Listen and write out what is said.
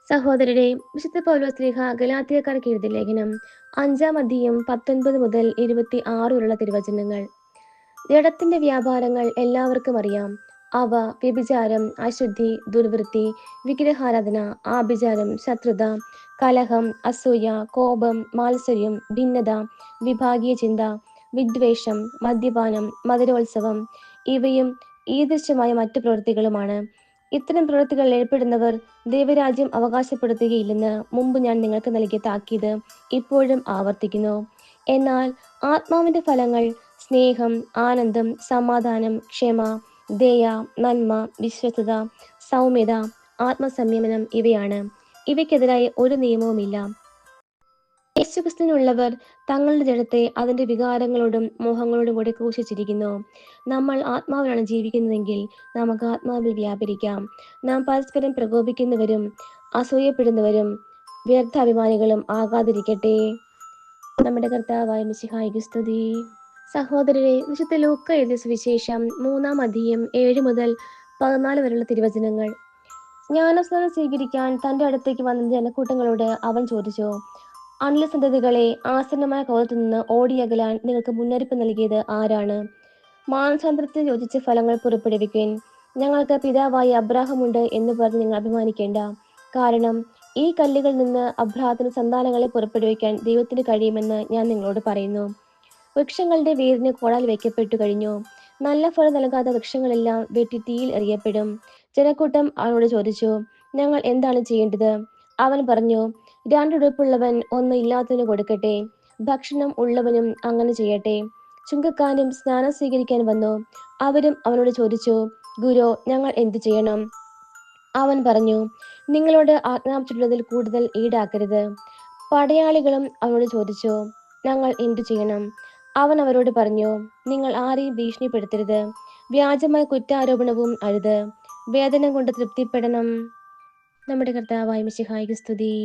സഹോദരരെ, വിശുദ്ധ പൗലോസ്ലീഹ ഗലാത്യക്കാർക്ക് എഴുതിയ ലേഖനം 5-ാം 19 മുതൽ 26 വരെയുള്ള തിരുവചനങ്ങൾ. ജഡത്തിന്റെ വ്യാപാരങ്ങൾ എല്ലാവർക്കും അറിയാം. അവ വ്യഭിചാരം, അശുദ്ധി, ദുർവൃത്തി, വിഗ്രഹാരാധന, ആഭിചാരം, ശത്രുത, കലഹം, അസൂയ, കോപം, മാത്സര്യം, ഭിന്നത, വിഭാഗീയ ചിന്ത, വിദ്വേഷം, മദ്യപാനം, മധുരോത്സവം ഇവയും ഈദൃശ്യമായ മറ്റു പ്രവൃത്തികളുമാണ്. ഇത്തരം പ്രവൃത്തികളിൽ ഏർപ്പെടുന്നവർ ദൈവരാജ്യം അവകാശപ്പെടുത്തുകയില്ലെന്ന് മുമ്പ് ഞാൻ നിങ്ങൾക്ക് നൽകിയ താക്കീത് ഇപ്പോഴും ആവർത്തിക്കുന്നു. എന്നാൽ ആത്മാവിന്റെ ഫലങ്ങൾ സ്നേഹം, ആനന്ദം, സമാധാനം, ക്ഷമ, ദയ, നന്മ, വിശ്വസ്തത, സൗമ്യത, ആത്മസംയമനം ഇവയാണ്. ഇവയ്ക്കെതിരായി ഒരു നിയമവുമില്ല. യേശുക്രിസ്തുവിനുള്ളവർ തങ്ങളുടെ ജഡത്തെ അതിന്റെ വികാരങ്ങളോടും മോഹങ്ങളോടും കൂടി ക്രൂശിച്ചിരിക്കുന്നു. നമ്മൾ ആത്മാവിലാണ് ജീവിക്കുന്നതെങ്കിൽ നമുക്ക് ആത്മാവിൽ വ്യാപരിക്കാം. നാം പരസ്പരം പ്രകോപിക്കുന്നവരും അസൂയപ്പെടുന്നവരും വ്യർത്ഥാഭിമാനികളും ആകാതിരിക്കട്ടെ. നമ്മുടെ കർത്താവായ മിശിഹായ്ക്ക് സ്തുതി. സഹോദരരെ, വിശുദ്ധ ലൂക്ക എഴുതിയ സുവിശേഷം 3-ാം 7 മുതൽ 14 വരെയുള്ള തിരുവചനങ്ങൾ. ജ്ഞാനസ്നാനം സ്വീകരിക്കാൻ തന്റെ അടുത്തേക്ക് വന്ന ജനക്കൂട്ടങ്ങളോട് അവൻ ചോദിച്ചു, അണിലസന്തതികളെ, ആസന്നമായ ക്രോധത്തിൽ നിന്ന് ഓടിയകലാൻ നിങ്ങൾക്ക് മുന്നറിയിപ്പ് നൽകിയത് ആരാണ്? മാനസാന്തരത്തിന് യോജിച്ച ഫലങ്ങൾ പുറപ്പെടുവിക്കുവിൻ. ഞങ്ങൾക്ക് പിതാവായ അബ്രാഹമുണ്ട് എന്ന് പറഞ്ഞ് നിങ്ങൾ അഭിമാനിക്കേണ്ട. കാരണം ഈ കല്ലുകളിൽ നിന്ന് അബ്രാഹത്തിന് സന്താനങ്ങളെ പുറപ്പെടുവിക്കാൻ ദൈവത്തിന് കഴിയുമെന്ന് ഞാൻ നിങ്ങളോട് പറയുന്നു. വൃക്ഷങ്ങളുടെ വേരിന് കോടാൽ വയ്ക്കപ്പെട്ടു കഴിഞ്ഞു. നല്ല ഫലം നൽകാത്ത വൃക്ഷങ്ങളെല്ലാം വെട്ടി തീയിൽ എറിയപ്പെടും. ജനക്കൂട്ടം അവനോട് ചോദിച്ചു, ഞങ്ങൾ എന്താണ് ചെയ്യേണ്ടത്? അവൻ പറഞ്ഞു, 2 ഉടുപ്പുള്ളവൻ 1 ഇല്ലാത്തതിന് കൊടുക്കട്ടെ. ഭക്ഷണം ഉള്ളവനും അങ്ങനെ ചെയ്യട്ടെ. ചുങ്കക്കാരും സ്നാനം സ്വീകരിക്കാൻ വന്നു. അവരും അവനോട് ചോദിച്ചു, ഗുരു, ഞങ്ങൾ എന്തു ചെയ്യണം? അവൻ പറഞ്ഞു, നിങ്ങളോട് ആജ്ഞാപിച്ചിട്ടുള്ളതിൽ കൂടുതൽ ഈടാക്കരുത്. പടയാളികളും അവനോട് ചോദിച്ചു, ഞങ്ങൾ എന്തു ചെയ്യണം? അവൻ അവരോട് പറഞ്ഞു, നിങ്ങൾ ആരെയും ഭീഷണിപ്പെടുത്തരുത്. വ്യാജമായ കുറ്റാരോപണവും അരുത്. വേതനം കൊണ്ട് തൃപ്തിപ്പെടണം. നമ്മുടെ കർത്താവായ മിശിഹായ്ക്ക് സ്തുതി.